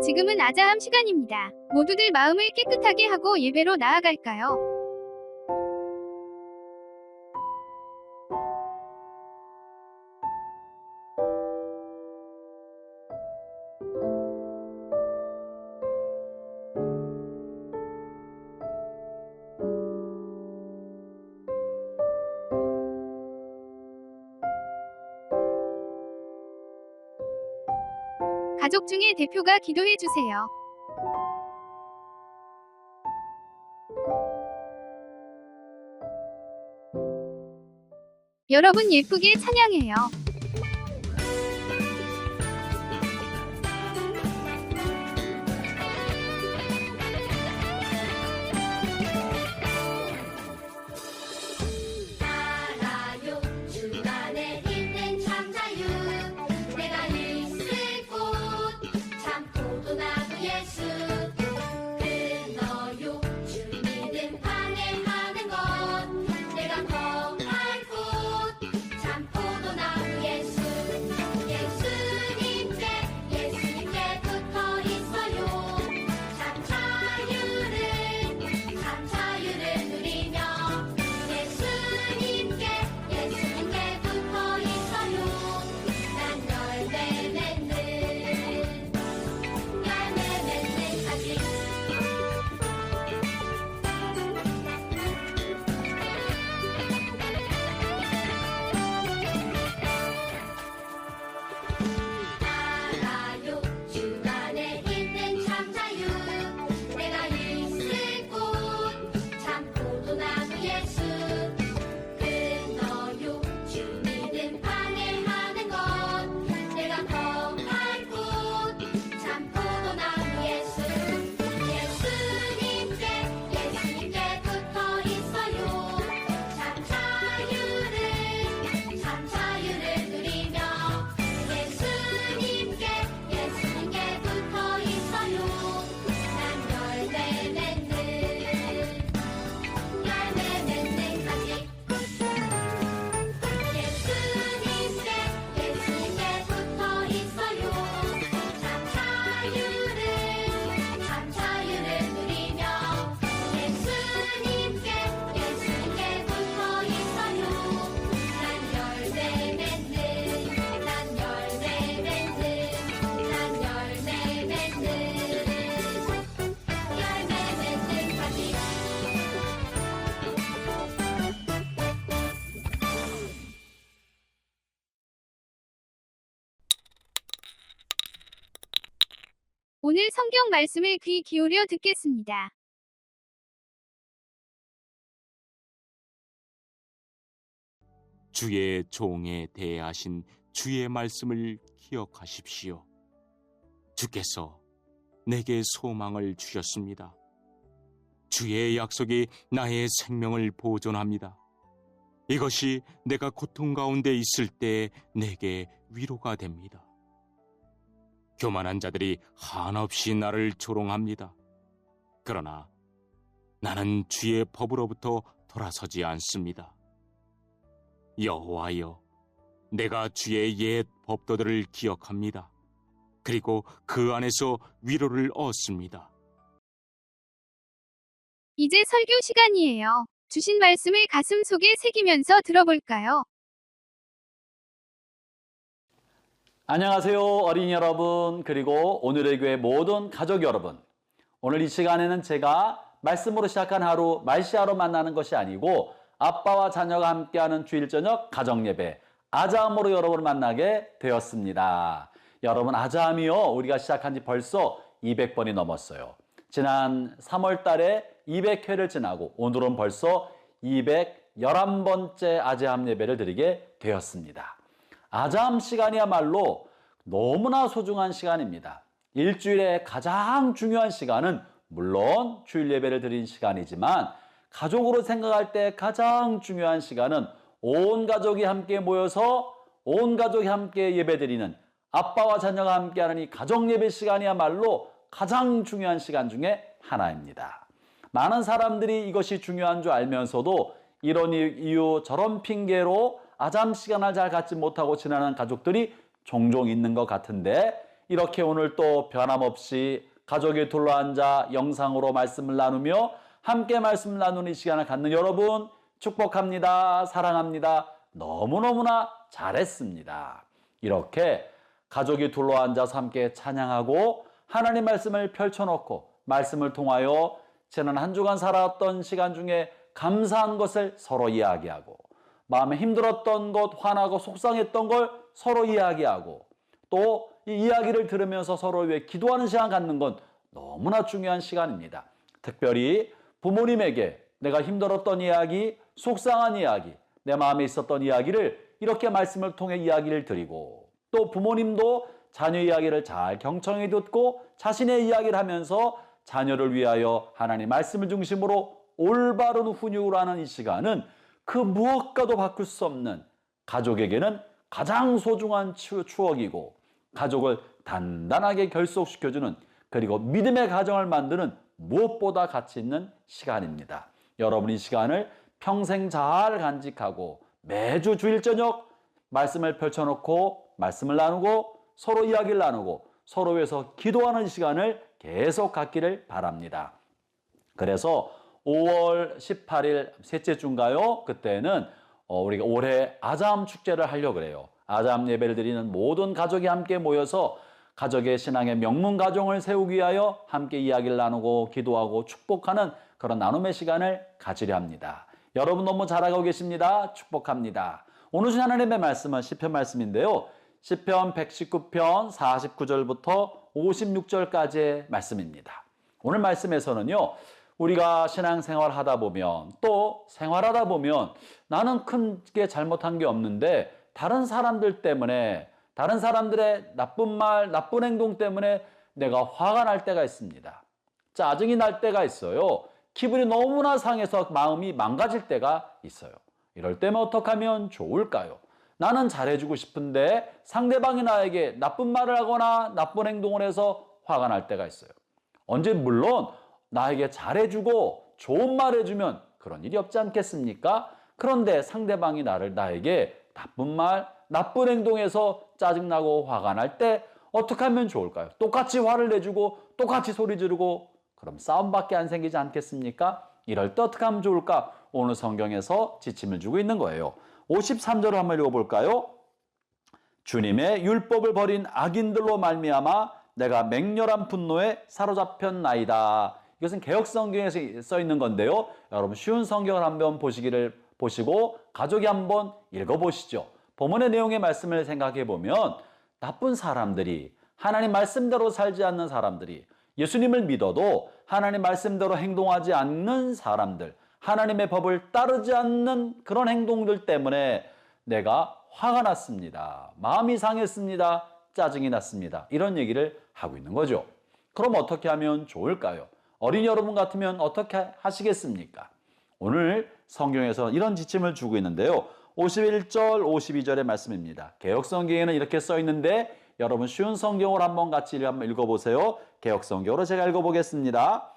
지금은 아자함 시간입니다. 모두들 마음을 깨끗하게 하고 예배로 나아갈까요? 가족 중에 대표가 기도해 주세요. 여러분 예쁘게 찬양해요. 알아요 주 안에 있는 참 자유 내가 있을 곳 참 포도나무 예수 끊어요 주 믿음 방해하는 것 내가 거할 곳 참 포도나무 예수 예수님께 붙어 있어요 참 자유를 누리며 예수님께 붙어 있어요 난 열매 맺는 가지 알아요 주 안에 있는 참 자유 내가 있을 곳 참 포도나무 예수 끊어요 주 믿음 방해하는 것 내가 거할 곳 참 포도나무 예수 예수님께 붙어 있어요 참 자유를 누리며 예수님께 붙어 있어요 난 열매 맺는 가지 예수님께 붙어 있어요 참 자유를 누리며 예수님께 붙어 있어요 난 열매 맺는 가지 오늘 성경 말씀을 귀 기울여 듣겠습니다. 주의 종에 대하신 주의 말씀을 기억하십시오. 주께서 내게 소망을 주셨습니다. 주의 약속이 나의 생명을 보존합니다. 이것이 내가 고통 가운데 있을 때 내게 위로가 됩니다. 교만한 자들이 한없이 나를 조롱합니다. 그러나 나는 주의 법으로부터 돌아서지 않습니다. 여호와여, 내가 주의 옛 법도들을 기억합니다. 그리고 그 안에서 위로를 얻습니다. 이제 설교 시간이에요. 주신 말씀을 가슴 속에 새기면서 들어볼까요? 안녕하세요, 어린이 여러분, 그리고 오늘의 교회 모든 가족 여러분. 오늘 이 시간에는 제가 말씀으로 시작한 하루 말씨하러 만나는 것이 아니고 아빠와 자녀가 함께하는 주일 저녁 가정예배 아자함으로 여러분을 만나게 되었습니다. 여러분, 아자함이요, 우리가 시작한 지 벌써 200번이 넘었어요. 지난 3월 달에 200회를 지나고 오늘은 벌써 211번째 아자함 예배를 드리게 되었습니다. 아자함 시간이야말로 너무나 소중한 시간입니다. 일주일에 가장 중요한 시간은 물론 주일 예배를 드린 시간이지만 가족으로 생각할 때 가장 중요한 시간은 온 가족이 함께 모여서 온 가족이 함께 예배드리는 아빠와 자녀가 함께하는 이 가정 예배 시간이야말로 가장 중요한 시간 중에 하나입니다. 많은 사람들이 이것이 중요한 줄 알면서도 이런 이유 저런 핑계로 아잠 시간을 잘 갖지 못하고 지나는 가족들이 종종 있는 것 같은데 이렇게 오늘 또 변함없이 가족이 둘러앉아 영상으로 말씀을 나누며 함께 말씀을 나누는 이 시간을 갖는 여러분 축복합니다. 사랑합니다. 너무너무나 잘했습니다. 이렇게 가족이 둘러앉아서 함께 찬양하고 하나님 말씀을 펼쳐놓고 말씀을 통하여 지난 한 주간 살아왔던 시간 중에 감사한 것을 서로 이야기하고 마음에 힘들었던 것, 화나고 속상했던 걸 서로 이야기하고 또 이 이야기를 들으면서 서로를 위해 기도하는 시간 갖는 건 너무나 중요한 시간입니다. 특별히 부모님에게 내가 힘들었던 이야기, 속상한 이야기, 내 마음에 있었던 이야기를 이렇게 말씀을 통해 이야기를 드리고 또 부모님도 자녀 이야기를 잘 경청해 듣고 자신의 이야기를 하면서 자녀를 위하여 하나님 말씀을 중심으로 올바른 훈육을 하는 이 시간은 그 무엇과도 바꿀 수 없는 가족에게는 가장 소중한 추억이고 가족을 단단하게 결속시켜주는 그리고 믿음의 가정을 만드는 무엇보다 가치 있는 시간입니다. 여러분 이 시간을 평생 잘 간직하고 매주 주일 저녁 말씀을 펼쳐놓고 말씀을 나누고 서로 이야기를 나누고 서로 위해서 기도하는 시간을 계속 갖기를 바랍니다. 그래서 5월 18일 셋째 주인가요? 그때는 우리가 올해 아잠 축제를 하려고 그래요. 아잠 예배를 드리는 모든 가족이 함께 모여서 가족의 신앙의 명문 가정을 세우기 위하여 함께 이야기를 나누고 기도하고 축복하는 그런 나눔의 시간을 가지려 합니다. 여러분 너무 잘하고 계십니다. 축복합니다. 오늘 주신 하나님의 말씀은 시편 말씀인데요. 시편 119편 49절부터 56절까지의 말씀입니다. 오늘 말씀에서는요. 우리가 신앙생활 하다 보면 또 생활하다 보면 나는 크게 잘못한 게 없는데 다른 사람들 때문에 다른 사람들의 나쁜 말, 나쁜 행동 때문에 내가 화가 날 때가 있습니다. 짜증이 날 때가 있어요. 기분이 너무나 상해서 마음이 망가질 때가 있어요. 이럴 때면 어떻게 하면 좋을까요? 나는 잘해주고 싶은데 상대방이 나에게 나쁜 말을 하거나 나쁜 행동을 해서 화가 날 때가 있어요. 언제 물론 나에게 잘해주고 좋은 말 해주면 그런 일이 없지 않겠습니까? 그런데 상대방이 나에게 나쁜 말, 나쁜 행동에서 짜증나고 화가 날 때 어떻게 하면 좋을까요? 똑같이 화를 내주고 똑같이 소리 지르고 그럼 싸움밖에 안 생기지 않겠습니까? 이럴 때 어떻게 하면 좋을까? 오늘 성경에서 지침을 주고 있는 거예요. 53절을 한번 읽어볼까요? 주님의 율법을 버린 악인들로 말미암아 내가 맹렬한 분노에 사로잡혔나이다. 이것은 개역성경에서 써 있는 건데요. 여러분 쉬운 성경을 한번 보시고 가족이 한번 읽어보시죠. 본문의 내용의 말씀을 생각해 보면 나쁜 사람들이 하나님 말씀대로 살지 않는 사람들이 예수님을 믿어도 하나님 말씀대로 행동하지 않는 사람들 하나님의 법을 따르지 않는 그런 행동들 때문에 내가 화가 났습니다. 마음이 상했습니다. 짜증이 났습니다. 이런 얘기를 하고 있는 거죠. 그럼 어떻게 하면 좋을까요? 어린이 여러분 같으면 어떻게 하시겠습니까? 오늘 성경에서 이런 지침을 주고 있는데요. 51절, 52절의 말씀입니다. 개역성경에는 이렇게 써 있는데 여러분 쉬운 성경을 한번 같이 한번 읽어보세요. 개역성경으로 제가 읽어보겠습니다.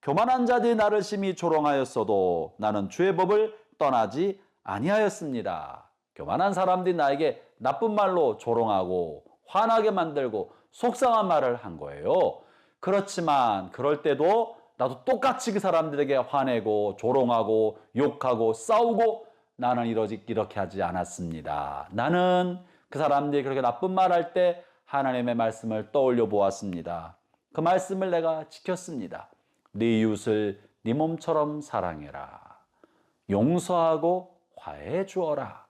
교만한 자들이 나를 심히 조롱하였어도 나는 주의 법을 떠나지 아니하였습니다. 교만한 사람들이 나에게 나쁜 말로 조롱하고 화나게 만들고 속상한 말을 한 거예요. 그렇지만 그럴 때도 나도 똑같이 그 사람들에게 화내고 조롱하고 욕하고 싸우고 나는 이렇게 하지 않았습니다. 나는 그 사람들이 그렇게 나쁜 말 할 때 하나님의 말씀을 떠올려 보았습니다. 그 말씀을 내가 지켰습니다. 네 이웃을 네 몸처럼 사랑해라. 용서하고 화해해 주어라.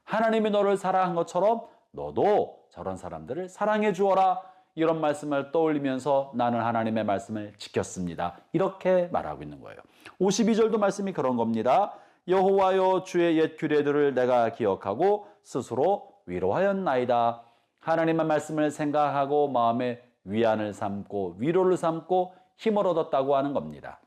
하나님이 너를 사랑한 것처럼 너도 저런 사람들을 사랑해 주어라. 이런 말씀을 떠올리면서 나는 하나님의 말씀을 지켰습니다. 이렇게 말하고 있는 거예요. 52절도 말씀이 그런 겁니다. 여호와여 주의 옛 규례들을 내가 기억하고 스스로 위로하였나이다. 하나님의 말씀을 생각하고 마음에 위안을 삼고 위로를 삼고 힘을 얻었다고 하는 겁니다.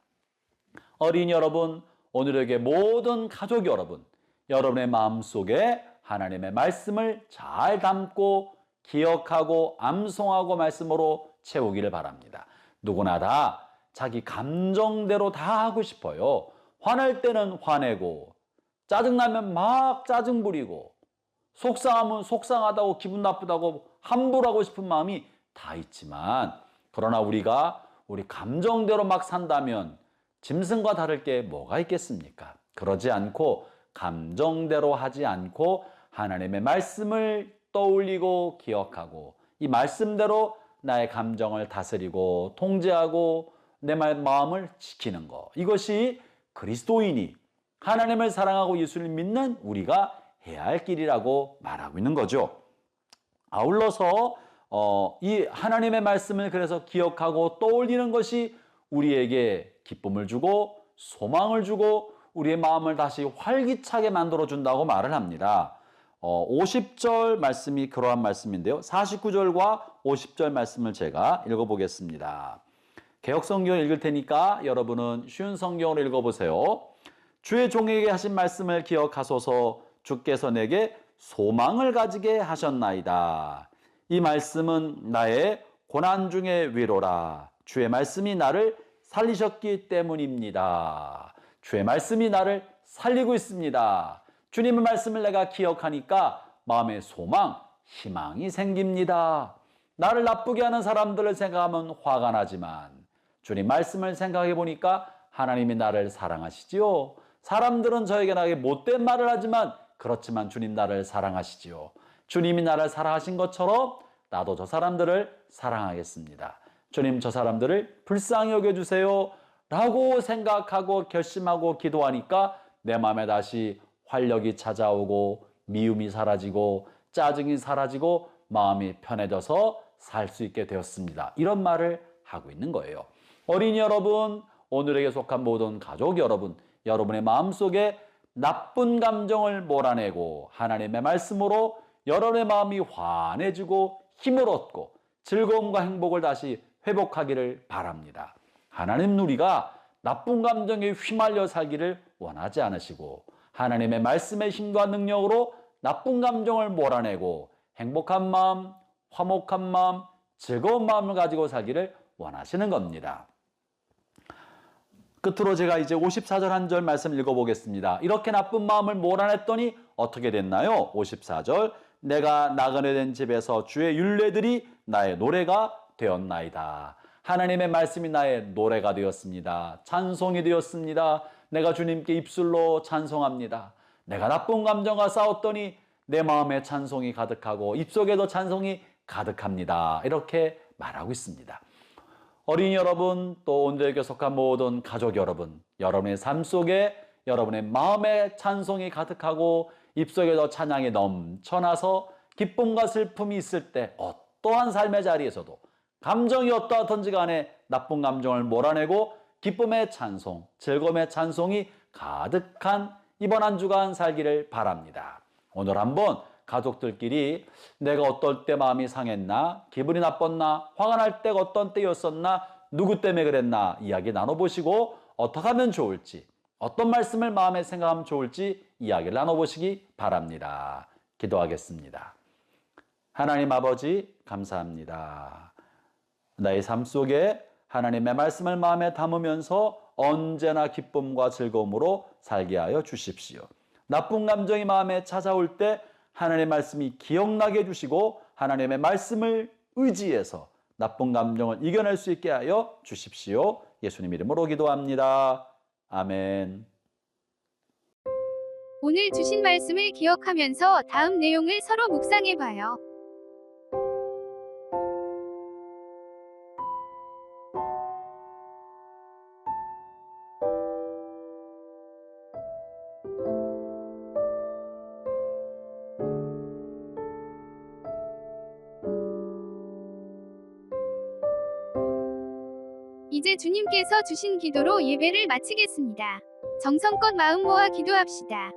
어린이 여러분, 오늘에게 모든 가족 여러분, 여러분의 마음속에 하나님의 말씀을 잘 담고 기억하고 암송하고 말씀으로 채우기를 바랍니다. 누구나 다 자기 감정대로 다 하고 싶어요. 화낼 때는 화내고 짜증나면 막 짜증 부리고 속상하면 속상하다고 기분 나쁘다고 함부로 하고 싶은 마음이 다 있지만 그러나 우리가 우리 감정대로 막 산다면 짐승과 다를 게 뭐가 있겠습니까? 그러지 않고 감정대로 하지 않고 하나님의 말씀을 떠올리고 기억하고 이 말씀대로 나의 감정을 다스리고 통제하고 내 마음을 지키는 것. 이것이 그리스도인이 하나님을 사랑하고 예수를 믿는 우리가 해야 할 길이라고 말하고 있는 거죠. 아울러서 이 하나님의 말씀을 그래서 기억하고 떠올리는 것이 우리에게 기쁨을 주고 소망을 주고 우리의 마음을 다시 활기차게 만들어준다고 말을 합니다. 50절 말씀이 그러한 말씀인데요. 49절과 50절 말씀을 제가 읽어보겠습니다. 개역성경을 읽을 테니까 여러분은 쉬운 성경으로 읽어보세요. 주의 종에게 하신 말씀을 기억하소서. 주께서 내게 소망을 가지게 하셨나이다. 이 말씀은 나의 고난 중의 위로라. 주의 말씀이 나를 살리셨기 때문입니다. 주의 말씀이 나를 살리고 있습니다. 주님의 말씀을 내가 기억하니까 마음에 소망, 희망이 생깁니다. 나를 나쁘게 하는 사람들을 생각하면 화가 나지만 주님 말씀을 생각해 보니까 하나님이 나를 사랑하시지요. 사람들은 저에게 나에게 못된 말을 하지만 그렇지만 주님 나를 사랑하시지요. 주님이 나를 사랑하신 것처럼 나도 저 사람들을 사랑하겠습니다. 주님 저 사람들을 불쌍히 여겨주세요 라고 생각하고 결심하고 기도하니까 내 마음에 다시 활력이 찾아오고 미움이 사라지고 짜증이 사라지고 마음이 편해져서 살 수 있게 되었습니다. 이런 말을 하고 있는 거예요. 어린이 여러분, 오늘에게 속한 모든 가족 여러분, 여러분의 마음속에 나쁜 감정을 몰아내고 하나님의 말씀으로 여러분의 마음이 환해지고 힘을 얻고 즐거움과 행복을 다시 회복하기를 바랍니다. 하나님 우리가 나쁜 감정에 휘말려 살기를 원하지 않으시고 하나님의 말씀의 힘과 능력으로 나쁜 감정을 몰아내고 행복한 마음, 화목한 마음, 즐거운 마음을 가지고 살기를 원하시는 겁니다. 끝으로 제가 이제 54절 한 절 말씀 읽어보겠습니다. 이렇게 나쁜 마음을 몰아냈더니 어떻게 됐나요? 54절 내가 나그네 된 집에서 주의 율례들이 나의 노래가 되었나이다. 하나님의 말씀이 나의 노래가 되었습니다. 찬송이 되었습니다. 내가 주님께 입술로 찬송합니다. 내가 나쁜 감정과 싸웠더니 내 마음에 찬송이 가득하고 입속에도 찬송이 가득합니다. 이렇게 말하고 있습니다. 어린이 여러분, 또 온누리교회 속한 모든 가족 여러분, 여러분의 삶 속에 여러분의 마음에 찬송이 가득하고 입속에도 찬양이 넘쳐나서 기쁨과 슬픔이 있을 때 어떠한 삶의 자리에서도 감정이 어떠하든지 간에 나쁜 감정을 몰아내고 기쁨의 찬송, 즐거움의 찬송이 가득한 이번 한 주간 살기를 바랍니다. 오늘 한번 가족들끼리 내가 어떨 때 마음이 상했나, 기분이 나빴나, 화가 날 때가 어떤 때였었나, 누구 때문에 그랬나 이야기 나눠보시고 어떻게 하면 좋을지, 어떤 말씀을 마음에 생각하면 좋을지 이야기를 나눠보시기 바랍니다. 기도하겠습니다. 하나님 아버지 감사합니다. 나의 삶 속에 하나님의 말씀을 마음에 담으면서 언제나 기쁨과 즐거움으로 살게 하여 주십시오. 나쁜 감정이 마음에 찾아올 때 하나님의 말씀이 기억나게 해주시고 하나님의 말씀을 의지해서 나쁜 감정을 이겨낼 수 있게 하여 주십시오. 예수님 이름으로 기도합니다. 아멘. 오늘 주신 말씀을 기억하면서 다음 내용을 서로 묵상해 봐요. 이제 주님께서 주신 기도로 예배를 마치겠습니다. 정성껏 마음 모아 기도합시다.